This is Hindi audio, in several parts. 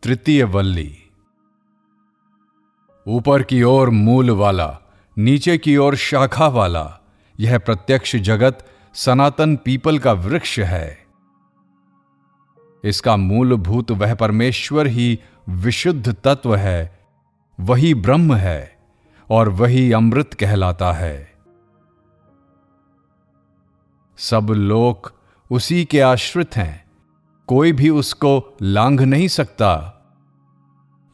तृतीय वल्ली। ऊपर की ओर मूल वाला, नीचे की ओर शाखा वाला, यह प्रत्यक्ष जगत सनातन पीपल का वृक्ष है। इसका मूलभूत वह परमेश्वर ही विशुद्ध तत्व है, वही ब्रह्म है और वही अमृत कहलाता है। सब लोक उसी के आश्रित हैं, कोई भी उसको लांघ नहीं सकता।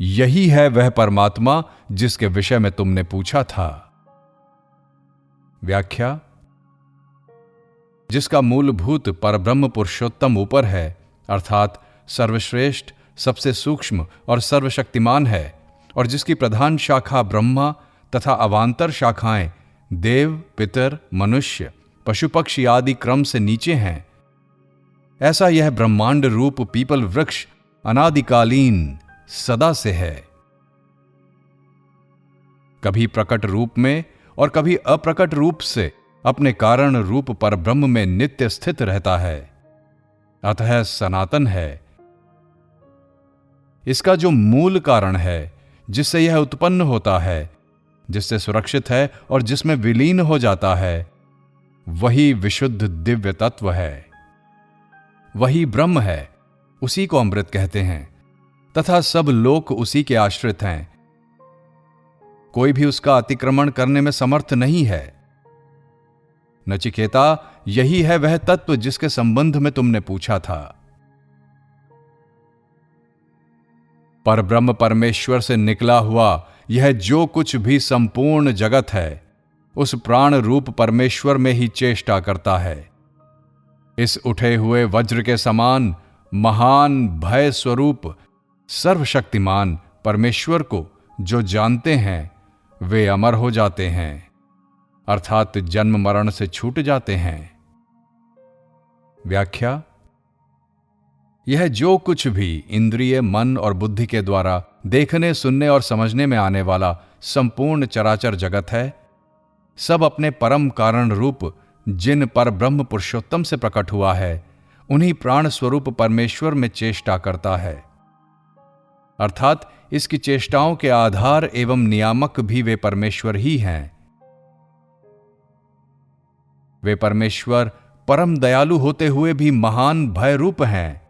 यही है वह परमात्मा जिसके विषय में तुमने पूछा था। व्याख्या: जिसका मूलभूत परब्रह्म पुरुषोत्तम ऊपर है, अर्थात सर्वश्रेष्ठ, सबसे सूक्ष्म और सर्वशक्तिमान है, और जिसकी प्रधान शाखा ब्रह्मा तथा अवांतर शाखाएं देव, पितर, मनुष्य, पशु पक्षी आदि क्रम से नीचे हैं, ऐसा यह ब्रह्मांड रूप पीपल वृक्ष अनादिकालीन सदा से है। कभी प्रकट रूप में और कभी अप्रकट रूप से अपने कारण रूप परब्रह्म में नित्य स्थित रहता है, अतः सनातन है। इसका जो मूल कारण है, जिससे यह उत्पन्न होता है, जिससे सुरक्षित है और जिसमें विलीन हो जाता है, वही विशुद्ध दिव्य तत्व है, वही ब्रह्म है, उसी को अमृत कहते हैं, तथा सब लोक उसी के आश्रित हैं। कोई भी उसका अतिक्रमण करने में समर्थ नहीं है। नचिकेता, यही है वह तत्व जिसके संबंध में तुमने पूछा था। परब्रह्म परमेश्वर से निकला हुआ यह जो कुछ भी संपूर्ण जगत है, उस प्राण रूप परमेश्वर में ही चेष्टा करता है। इस उठे हुए वज्र के समान महान भय स्वरूप सर्वशक्तिमान परमेश्वर को जो जानते हैं, वे अमर हो जाते हैं, अर्थात जन्म मरण से छूट जाते हैं। व्याख्या: यह जो कुछ भी इंद्रिय, मन और बुद्धि के द्वारा देखने, सुनने और समझने में आने वाला संपूर्ण चराचर जगत है, सब अपने परम कारण रूप जिन पर ब्रह्म पुरुषोत्तम से प्रकट हुआ है, उन्हीं प्राण स्वरूप परमेश्वर में चेष्टा करता है, अर्थात इसकी चेष्टाओं के आधार एवं नियामक भी वे परमेश्वर ही हैं। वे परमेश्वर परम दयालु होते हुए भी महान भय रूप हैं,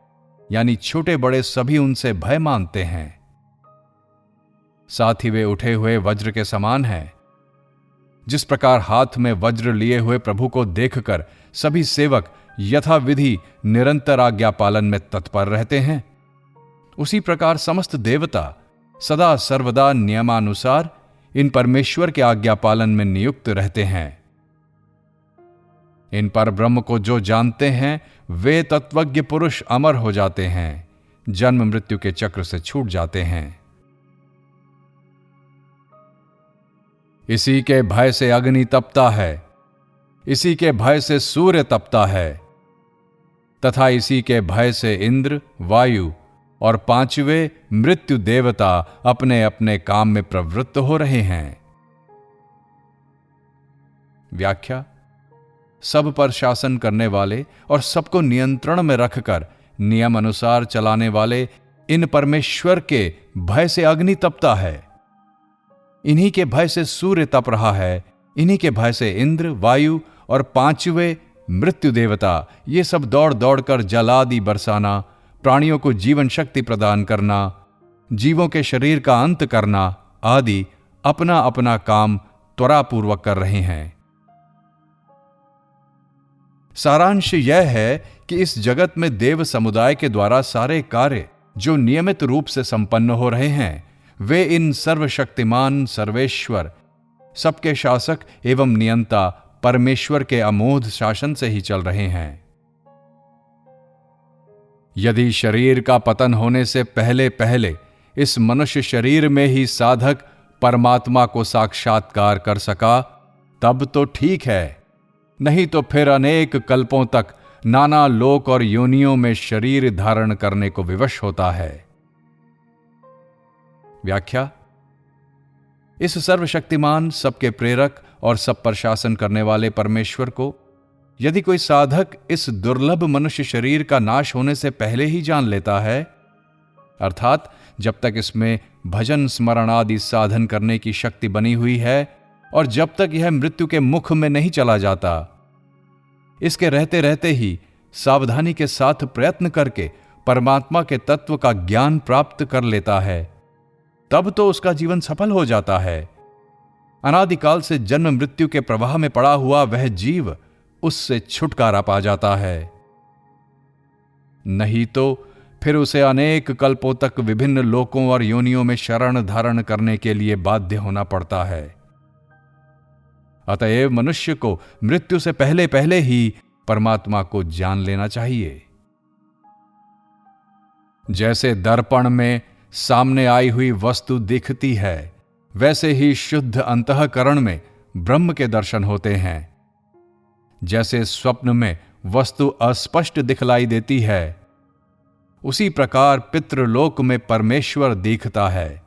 यानी छोटे बड़े सभी उनसे भय मानते हैं। साथ ही वे उठे हुए वज्र के समान हैं। जिस प्रकार हाथ में वज्र लिए हुए प्रभु को देखकर सभी सेवक यथाविधि निरंतर आज्ञा पालन में तत्पर रहते हैं, उसी प्रकार समस्त देवता सदा सर्वदा नियमानुसार इन परमेश्वर के आज्ञा पालन में नियुक्त रहते हैं। इन पर ब्रह्म को जो जानते हैं, वे तत्वज्ञ पुरुष अमर हो जाते हैं, जन्म मृत्यु के चक्र से छूट जाते हैं। इसी के भय से अग्नि तपता है, इसी के भय से सूर्य तपता है, तथा इसी के भय से इंद्र, वायु और पांचवें मृत्यु देवता अपने अपने काम में प्रवृत्त हो रहे हैं। व्याख्या: सब पर शासन करने वाले और सबको नियंत्रण में रखकर नियम अनुसार चलाने वाले इन परमेश्वर के भय से अग्नि तपता है, इन्हीं के भय से सूर्य तप रहा है, इन्हीं के भय से इंद्र, वायु और पांचवें मृत्यु देवता, ये सब दौड़ दौड़ कर जल आदि बरसाना, प्राणियों को जीवन शक्ति प्रदान करना, जीवों के शरीर का अंत करना आदि अपना अपना काम त्वरापूर्वक कर रहे हैं। सारांश यह है कि इस जगत में देव समुदाय के द्वारा सारे कार्य जो नियमित रूप से संपन्न हो रहे हैं, वे इन सर्वशक्तिमान सर्वेश्वर, सबके शासक एवं नियंता परमेश्वर के अमोघ शासन से ही चल रहे हैं। यदि शरीर का पतन होने से पहले पहले इस मनुष्य शरीर में ही साधक परमात्मा को साक्षात्कार कर सका, तब तो ठीक है, नहीं तो फिर अनेक कल्पों तक नाना लोक और योनियों में शरीर धारण करने को विवश होता है। व्याख्या: इस सर्वशक्तिमान, सबके प्रेरक और सब पर शासन करने वाले परमेश्वर को यदि कोई साधक इस दुर्लभ मनुष्य शरीर का नाश होने से पहले ही जान लेता है, अर्थात जब तक इसमें भजन स्मरण आदि साधन करने की शक्ति बनी हुई है और जब तक यह मृत्यु के मुख में नहीं चला जाता। इसके रहते रहते ही सावधानी के साथ प्रयत्न करके परमात्मा के तत्व का ज्ञान प्राप्त कर लेता है, तब तो उसका जीवन सफल हो जाता है। अनादिकाल से जन्म मृत्यु के प्रवाह में पड़ा हुआ वह जीव उससे छुटकारा पा जाता है। नहीं तो फिर उसे अनेक कल्पों तक विभिन्न लोकों और योनियों में शरण धारण करने के लिए बाध्य होना पड़ता है। अतएव मनुष्य को मृत्यु से पहले पहले ही परमात्मा को जान लेना चाहिए। जैसे दर्पण में सामने आई हुई वस्तु दिखती है, वैसे ही शुद्ध अंतःकरण में ब्रह्म के दर्शन होते हैं। जैसे स्वप्न में वस्तु अस्पष्ट दिखलाई देती है, उसी प्रकार पितृलोक में परमेश्वर दिखता है।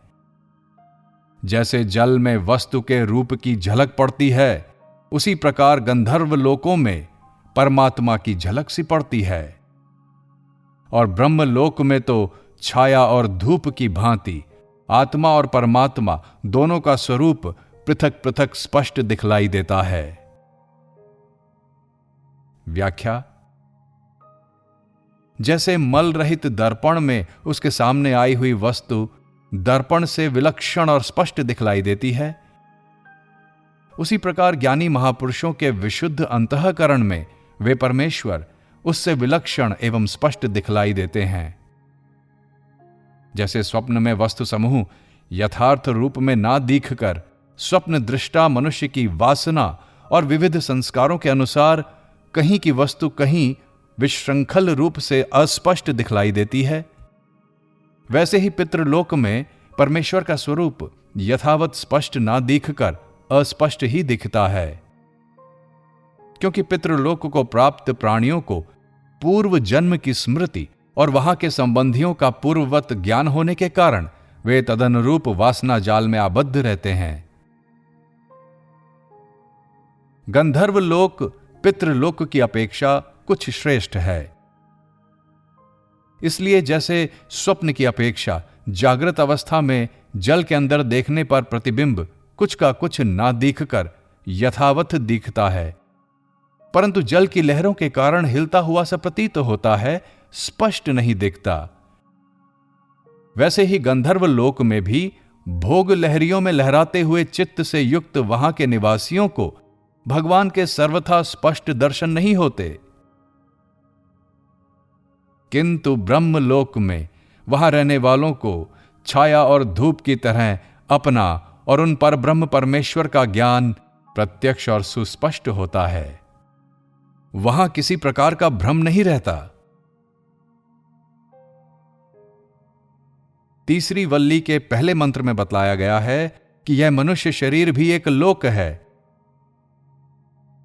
जैसे जल में वस्तु के रूप की झलक पड़ती है, उसी प्रकार गंधर्व लोकों में परमात्मा की झलक सी पड़ती है। और ब्रह्मलोक में तो छाया और धूप की भांति आत्मा और परमात्मा दोनों का स्वरूप पृथक पृथक स्पष्ट दिखलाई देता है। व्याख्या। जैसे मल रहित दर्पण में उसके सामने आई हुई वस्तु दर्पण से विलक्षण और स्पष्ट दिखलाई देती है, उसी प्रकार ज्ञानी महापुरुषों के विशुद्ध अंतःकरण में वे परमेश्वर उससे विलक्षण एवं स्पष्ट दिखलाई देते हैं। जैसे स्वप्न में वस्तु समूह यथार्थ रूप में ना दिखकर स्वप्न दृष्टा मनुष्य की वासना और विविध संस्कारों के अनुसार कहीं की वस्तु कहीं विशृंखल रूप से अस्पष्ट दिखलाई देती है, वैसे ही पितृलोक में परमेश्वर का स्वरूप यथावत स्पष्ट ना दिखकर अस्पष्ट ही दिखता है। क्योंकि पितृलोक को प्राप्त प्राणियों को पूर्व जन्म की स्मृति और वहां के संबंधियों का पूर्ववत ज्ञान होने के कारण वे तदनुरूप वासना जाल में आबद्ध रहते हैं। गंधर्व लोक पितृलोक की अपेक्षा कुछ श्रेष्ठ है। इसलिए जैसे स्वप्न की अपेक्षा जागृत अवस्था में जल के अंदर देखने पर प्रतिबिंब कुछ का कुछ ना दिखकर यथावत दिखता है, परंतु जल की लहरों के कारण हिलता हुआ सा प्रतीत होता है, स्पष्ट नहीं दिखता। वैसे ही गंधर्व लोक में भी भोग लहरियों में लहराते हुए चित्त से युक्त वहां के निवासियों को भगवान के सर्वथा स्पष्ट दर्शन नहीं होते, किंतु ब्रह्मलोक में वहां रहने वालों को छाया और धूप की तरह अपना और उन पर ब्रह्म परमेश्वर का ज्ञान प्रत्यक्ष और सुस्पष्ट होता है। वहां किसी प्रकार का भ्रम नहीं रहता। तीसरी वल्ली के पहले मंत्र में बतलाया गया है कि यह मनुष्य शरीर भी एक लोक है।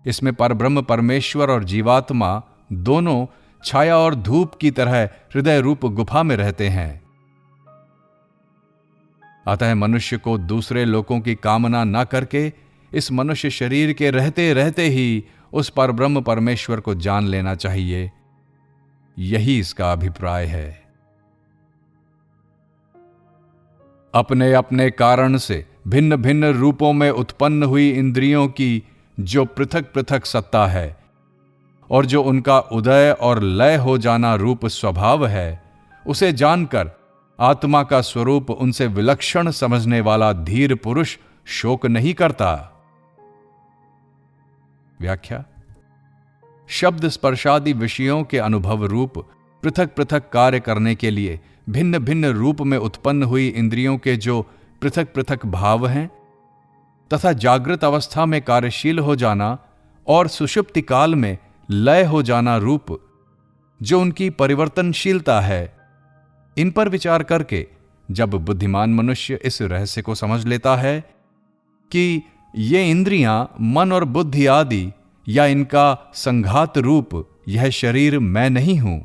इसमें परब्रह्म परमेश्वर और जीवात्मा दोनों छाया और धूप की तरह हृदय रूप गुफा में रहते हैं। अतः मनुष्य को दूसरे लोकों की कामना न करके इस मनुष्य शरीर के रहते रहते ही उस परब्रह्म परमेश्वर को जान लेना चाहिए। यही इसका अभिप्राय है। अपने अपने कारण से भिन्न भिन्न रूपों में उत्पन्न हुई इंद्रियों की जो पृथक पृथक सत्ता है और जो उनका उदय और लय हो जाना रूप स्वभाव है, उसे जानकर आत्मा का स्वरूप उनसे विलक्षण समझने वाला धीर पुरुष शोक नहीं करता। व्याख्या। शब्द स्पर्शादि विषयों के अनुभव रूप पृथक पृथक कार्य करने के लिए भिन्न भिन्न रूप में उत्पन्न हुई इंद्रियों के जो पृथक पृथक भाव हैं तथा जागृत अवस्था में कार्यशील हो जाना और सुषुप्ति काल में लय हो जाना रूप जो उनकी परिवर्तनशीलता है, इन पर विचार करके जब बुद्धिमान मनुष्य इस रहस्य को समझ लेता है कि ये इंद्रियां मन और बुद्धि आदि या इनका संघात रूप यह शरीर मैं नहीं हूं,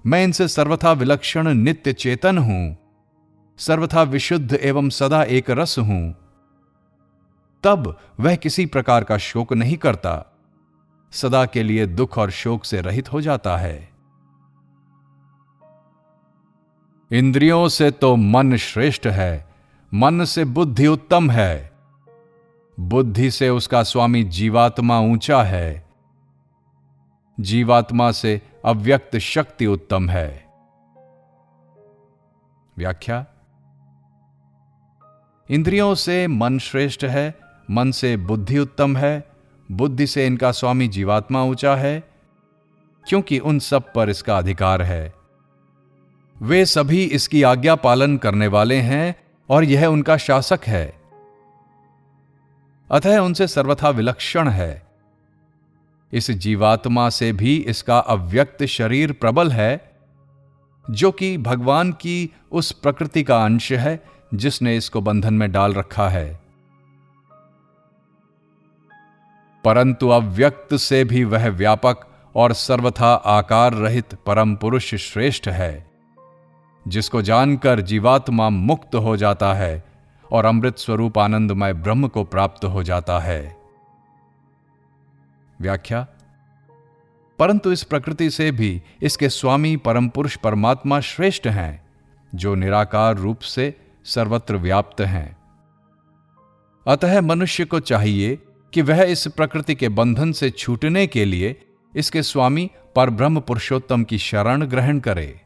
मैं इनसे सर्वथा विलक्षण नित्य चेतन हूं, सर्वथा विशुद्ध एवं सदा एक रस हूं, तब वह किसी प्रकार का शोक नहीं करता, सदा के लिए दुख और शोक से रहित हो जाता है। इंद्रियों से तो मन श्रेष्ठ है, मन से बुद्धि उत्तम है, बुद्धि से उसका स्वामी जीवात्मा ऊंचा है, जीवात्मा से अव्यक्त शक्ति उत्तम है। व्याख्या। इंद्रियों से मन श्रेष्ठ है, मन से बुद्धि उत्तम है, बुद्धि से इनका स्वामी जीवात्मा ऊंचा है, क्योंकि उन सब पर इसका अधिकार है। वे सभी इसकी आज्ञा पालन करने वाले हैं और यह उनका शासक है, अतः उनसे सर्वथा विलक्षण है। इस जीवात्मा से भी इसका अव्यक्त शरीर प्रबल है, जो कि भगवान की उस प्रकृति का अंश है जिसने इसको बंधन में डाल रखा है। परंतु अव्यक्त से भी वह व्यापक और सर्वथा आकार रहित परम पुरुष श्रेष्ठ है, जिसको जानकर जीवात्मा मुक्त हो जाता है और अमृत स्वरूप आनंदमय ब्रह्म को प्राप्त हो जाता है। व्याख्या। परंतु इस प्रकृति से भी इसके स्वामी परम पुरुष परमात्मा श्रेष्ठ हैं, जो निराकार रूप से सर्वत्र व्याप्त हैं। अतः मनुष्य को चाहिए कि वह इस प्रकृति के बंधन से छूटने के लिए इसके स्वामी परब्रह्म पुरुषोत्तम की शरण ग्रहण करे।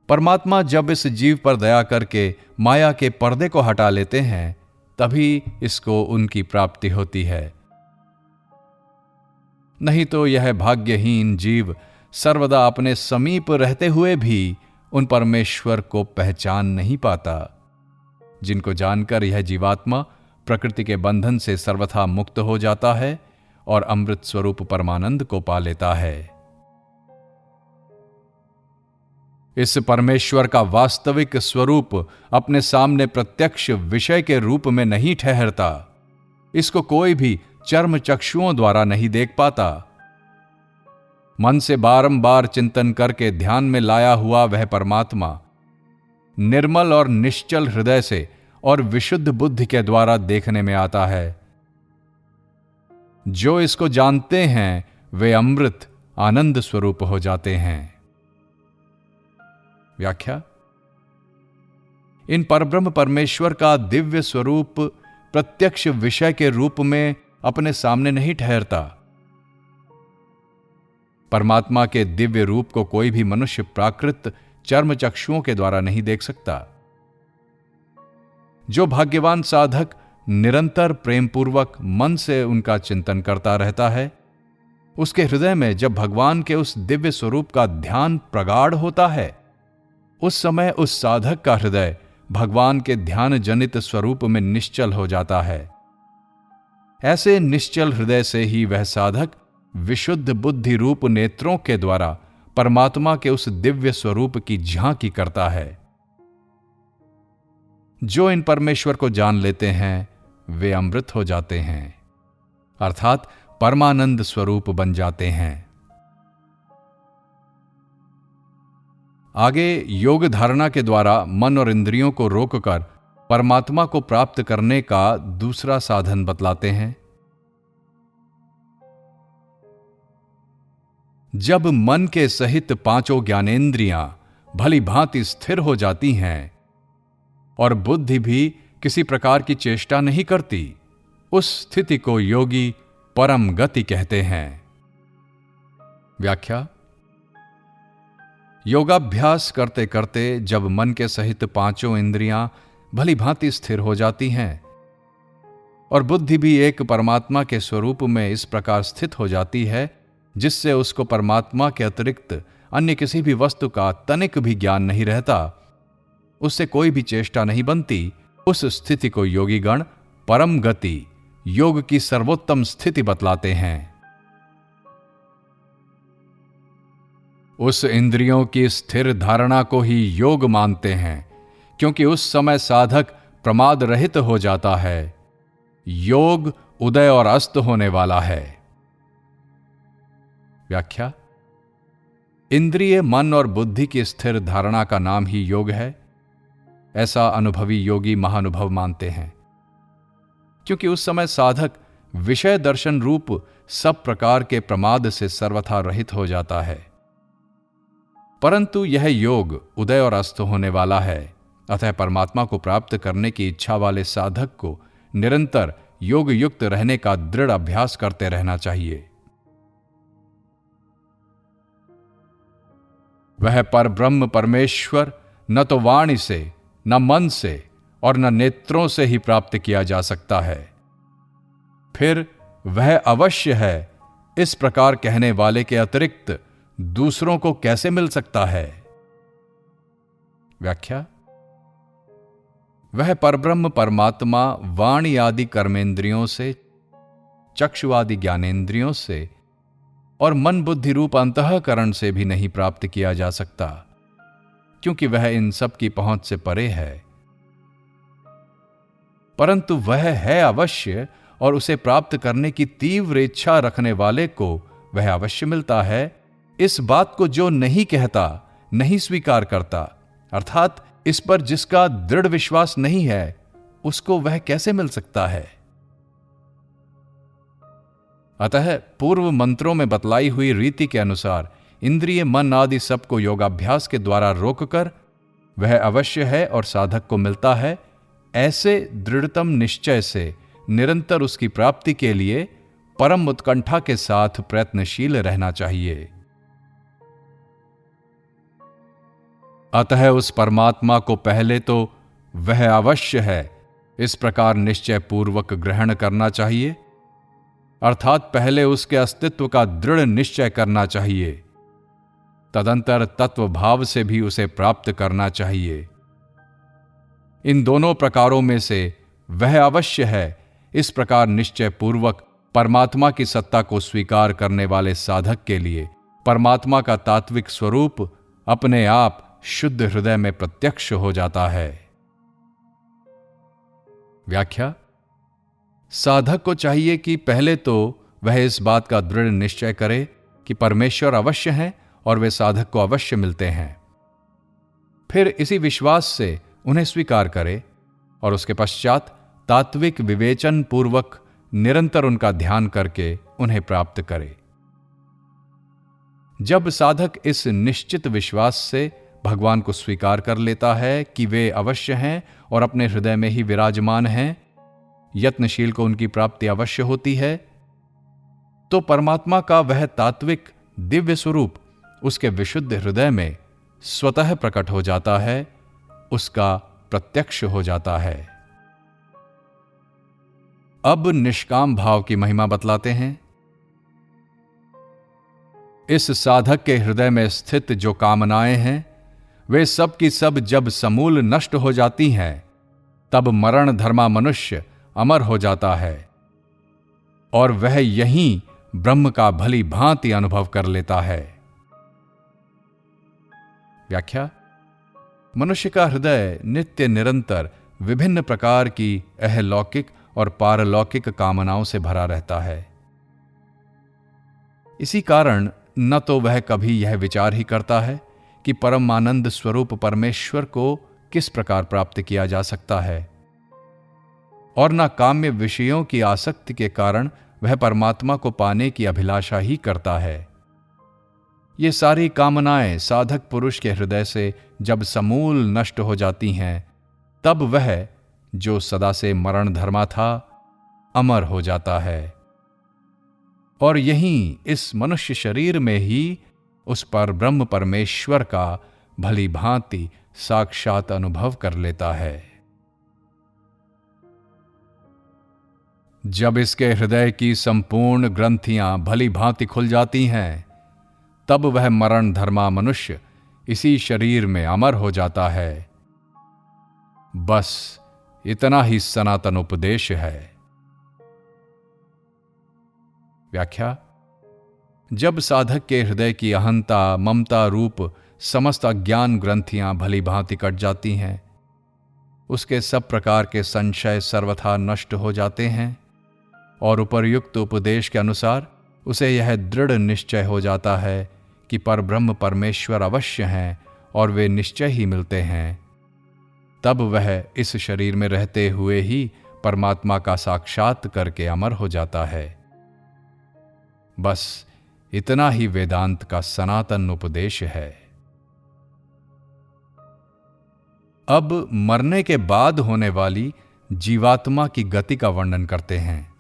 परमात्मा जब इस जीव पर दया करके माया के पर्दे को हटा लेते हैं, तभी इसको उनकी प्राप्ति होती है। नहीं तो यह भाग्यहीन जीव सर्वदा अपने समीप रहते हुए भी उन परमेश्वर को पहचान नहीं पाता, जिनको जानकर यह जीवात्मा प्रकृति के बंधन से सर्वथा मुक्त हो जाता है और अमृत स्वरूप परमानंद को पा लेता है। इस परमेश्वर का वास्तविक स्वरूप अपने सामने प्रत्यक्ष विषय के रूप में नहीं ठहरता। इसको कोई भी चर्म चक्षुओं द्वारा नहीं देख पाता। मन से बारंबार चिंतन करके ध्यान में लाया हुआ वह परमात्मा निर्मल और निश्चल हृदय से और विशुद्ध बुद्धि के द्वारा देखने में आता है। जो इसको जानते हैं वे अमृत आनंद स्वरूप हो जाते हैं। व्याख्या। इन परब्रह्म परमेश्वर का दिव्य स्वरूप प्रत्यक्ष विषय के रूप में अपने सामने नहीं ठहरता। परमात्मा के दिव्य रूप को कोई भी मनुष्य प्राकृत चर्म चक्षुओं के द्वारा नहीं देख सकता। जो भाग्यवान साधक निरंतर प्रेम पूर्वक मन से उनका चिंतन करता रहता है, उसके हृदय में जब भगवान के उस दिव्य स्वरूप का ध्यान प्रगाढ़ होता है, उस समय उस साधक का हृदय भगवान के ध्यान जनित स्वरूप में निश्चल हो जाता है। ऐसे निश्चल हृदय से ही वह साधक विशुद्ध बुद्धि रूप नेत्रों के द्वारा परमात्मा के उस दिव्य स्वरूप की झांकी करता है। जो इन परमेश्वर को जान लेते हैं वे अमृत हो जाते हैं, अर्थात परमानंद स्वरूप बन जाते हैं। आगे योग धारणा के द्वारा मन और इंद्रियों को रोककर परमात्मा को प्राप्त करने का दूसरा साधन बतलाते हैं। जब मन के सहित पांचों ज्ञानेंद्रियां भली भांति स्थिर हो जाती हैं और बुद्धि भी किसी प्रकार की चेष्टा नहीं करती, उस स्थिति को योगी परम गति कहते हैं। व्याख्या। योगाभ्यास करते करते जब मन के सहित पांचों इंद्रियां भली भांति स्थिर हो जाती हैं और बुद्धि भी एक परमात्मा के स्वरूप में इस प्रकार स्थित हो जाती है जिससे उसको परमात्मा के अतिरिक्त अन्य किसी भी वस्तु का तनिक भी ज्ञान नहीं रहता, उससे कोई भी चेष्टा नहीं बनती, उस स्थिति को योगीगण परम गति, योग की सर्वोत्तम स्थिति बतलाते हैं। उस इंद्रियों की स्थिर धारणा को ही योग मानते हैं, क्योंकि उस समय साधक प्रमाद रहित हो जाता है। योग उदय और अस्त होने वाला है। व्याख्या। इंद्रिय मन और बुद्धि की स्थिर धारणा का नाम ही योग है, ऐसा अनुभवी योगी महानुभव मानते हैं, क्योंकि उस समय साधक विषय दर्शन रूप सब प्रकार के प्रमाद से सर्वथा रहित हो जाता है। परंतु यह योग उदय और अस्त होने वाला है। अतः परमात्मा को प्राप्त करने की इच्छा वाले साधक को निरंतर योग युक्त रहने का दृढ़ अभ्यास करते रहना चाहिए। वह परब्रह्म परमेश्वर न तो वाणी से, न मन से और न नेत्रों से ही प्राप्त किया जा सकता है। फिर वह अवश्य है, इस प्रकार कहने वाले के अतिरिक्त दूसरों को कैसे मिल सकता है? व्याख्या। वह परब्रह्म परमात्मा वाणी आदि कर्मेंद्रियों से, चक्षु आदि ज्ञानेंद्रियों से और मन बुद्धि रूप अंतःकरण से भी नहीं प्राप्त किया जा सकता, क्योंकि वह इन सब की पहुंच से परे है। परंतु वह है अवश्य, और उसे प्राप्त करने की तीव्र इच्छा रखने वाले को वह अवश्य मिलता है। इस बात को जो नहीं कहता, नहीं स्वीकार करता, अर्थात इस पर जिसका दृढ़ विश्वास नहीं है, उसको वह कैसे मिल सकता है? अतः पूर्व मंत्रों में बतलाई हुई रीति के अनुसार इंद्रिय, मन आदि सबको योगाभ्यास के द्वारा रोककर वह अवश्य है और साधक को मिलता है, ऐसे दृढ़तम निश्चय से निरंतर उसकी प्राप्ति के लिए परम उत्कंठा के साथ प्रयत्नशील रहना चाहिए। अतः उस परमात्मा को पहले तो वह अवश्य है इस प्रकार निश्चय पूर्वक ग्रहण करना चाहिए, अर्थात पहले उसके अस्तित्व का दृढ़ निश्चय करना चाहिए, तदंतर तत्व भाव से भी उसे प्राप्त करना चाहिए। इन दोनों प्रकारों में से वह अवश्य है इस प्रकार निश्चय पूर्वक परमात्मा की सत्ता को स्वीकार करने वाले साधक के लिए परमात्मा का तात्विक स्वरूप अपने आप शुद्ध हृदय में प्रत्यक्ष हो जाता है। व्याख्या। साधक को चाहिए कि पहले तो वह इस बात का दृढ़ निश्चय करे कि परमेश्वर अवश्य हैं और वे साधक को अवश्य मिलते हैं। फिर इसी विश्वास से उन्हें स्वीकार करे और उसके पश्चात तात्विक विवेचन पूर्वक निरंतर उनका ध्यान करके उन्हें प्राप्त करे। जब साधक इस निश्चित विश्वास से भगवान को स्वीकार कर लेता है कि वे अवश्य हैं और अपने हृदय में ही विराजमान हैं, यत्नशील को उनकी प्राप्ति अवश्य होती है, तो परमात्मा का वह तात्विक दिव्य स्वरूप उसके विशुद्ध हृदय में स्वतः प्रकट हो जाता है, उसका प्रत्यक्ष हो जाता है। अब निष्काम भाव की महिमा बतलाते हैं। इस साधक के हृदय में स्थित जो कामनाएं हैं, वे सब की सब जब समूल नष्ट हो जाती हैं, तब मरण धर्मा मनुष्य अमर हो जाता है और वह यहीं ब्रह्म का भली भांति अनुभव कर लेता है। व्याख्या। मनुष्य का हृदय नित्य निरंतर विभिन्न प्रकार की अहलौकिक और पारलौकिक कामनाओं से भरा रहता है। इसी कारण न तो वह कभी यह विचार ही करता है कि परम आनंद स्वरूप परमेश्वर को किस प्रकार प्राप्त किया जा सकता है, और न काम्य विषयों की आसक्ति के कारण वह परमात्मा को पाने की अभिलाषा ही करता है। ये सारी कामनाएं साधक पुरुष के हृदय से जब समूल नष्ट हो जाती हैं, तब वह जो सदा से मरण धर्मा था, अमर हो जाता है और यहीं इस मनुष्य शरीर में ही उस पर ब्रह्म परमेश्वर का भली भांति साक्षात अनुभव कर लेता है। जब इसके हृदय की संपूर्ण ग्रंथियां भली भांति खुल जाती हैं, तब वह मरण धर्मा मनुष्य इसी शरीर में अमर हो जाता है। बस इतना ही सनातन उपदेश है। व्याख्या। जब साधक के हृदय की अहंता, ममता रूप समस्त अज्ञान ग्रंथियां भली भांति कट जाती हैं, उसके सब प्रकार के संशय सर्वथा नष्ट हो जाते हैं और उपर्युक्त उपदेश के अनुसार उसे यह दृढ़ निश्चय हो जाता है कि परब्रह्म परमेश्वर अवश्य हैं और वे निश्चय ही मिलते हैं। तब वह इस शरीर में रहते हुए ही परमात्मा का साक्षात करके अमर हो जाता है। बस इतना ही वेदांत का सनातन उपदेश है। अब मरने के बाद होने वाली जीवात्मा की गति का वर्णन करते हैं।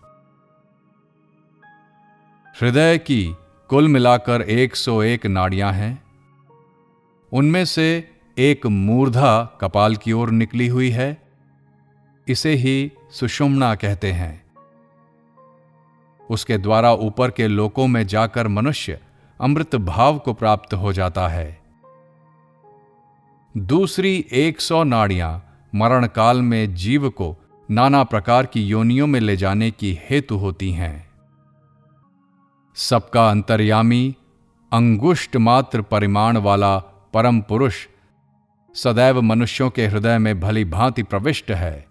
हृदय की कुल मिलाकर 101 नाड़ियां हैं। उनमें से एक मूर्धा कपाल की ओर निकली हुई है। इसे ही सुषुम्ना कहते हैं। उसके द्वारा ऊपर के लोकों में जाकर मनुष्य अमृत भाव को प्राप्त हो जाता है। दूसरी 100 नाड़ियां मरण काल में जीव को नाना प्रकार की योनियों में ले जाने की हेतु होती हैं। सबका अंतर्यामी, अंगुष्ठ मात्र परिमाण वाला परम पुरुष सदैव मनुष्यों के हृदय में भली भांति प्रविष्ट है।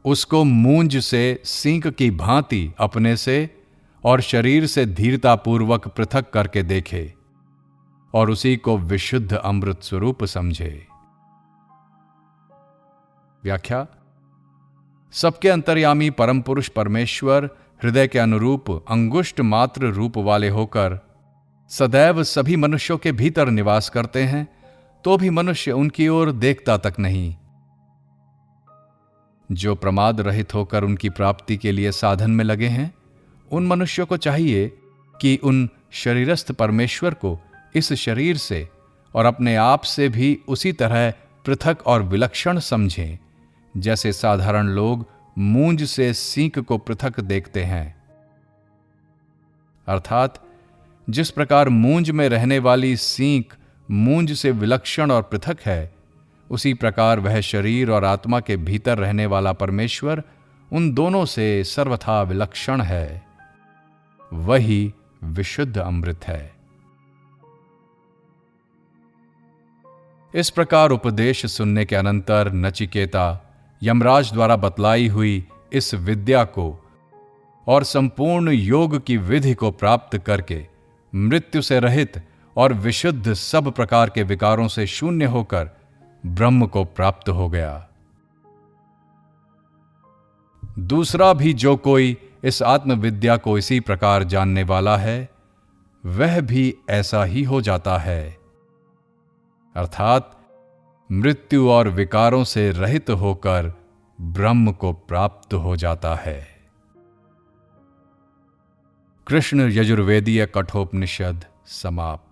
उसको मूंज से सींक की भांति अपने से और शरीर से धीरतापूर्वक पृथक करके देखे और उसी को विशुद्ध अमृत स्वरूप समझे। व्याख्या: सबके अंतर्यामी परम पुरुष परमेश्वर हृदय के अनुरूप अंगुष्ठ मात्र रूप वाले होकर सदैव सभी मनुष्यों के भीतर निवास करते हैं, तो भी मनुष्य उनकी ओर देखता तक नहीं। जो प्रमाद रहित होकर उनकी प्राप्ति के लिए साधन में लगे हैं, उन मनुष्यों को चाहिए कि उन शरीरस्थ परमेश्वर को इस शरीर से और अपने आप से भी उसी तरह पृथक और विलक्षण समझें जैसे साधारण लोग मूंज से सींक को पृथक देखते हैं। अर्थात जिस प्रकार मूंज में रहने वाली सींक मूंज से विलक्षण और पृथक है, उसी प्रकार वह शरीर और आत्मा के भीतर रहने वाला परमेश्वर उन दोनों से सर्वथा विलक्षण है। वही विशुद्ध अमृत है। इस प्रकार उपदेश सुनने के अनंतर नचिकेता यमराज द्वारा बतलाई हुई इस विद्या को और संपूर्ण योग की विधि को प्राप्त करके मृत्यु से रहित और विशुद्ध सब प्रकार के विकारों से शून्य होकर ब्रह्म को प्राप्त हो गया। दूसरा भी जो कोई इस आत्मविद्या को इसी प्रकार जानने वाला है, वह भी ऐसा ही हो जाता है। अर्थात मृत्यु और विकारों से रहित होकर ब्रह्म को प्राप्त हो जाता है। कृष्ण यजुर्वेदीय कठोपनिषद समाप्त।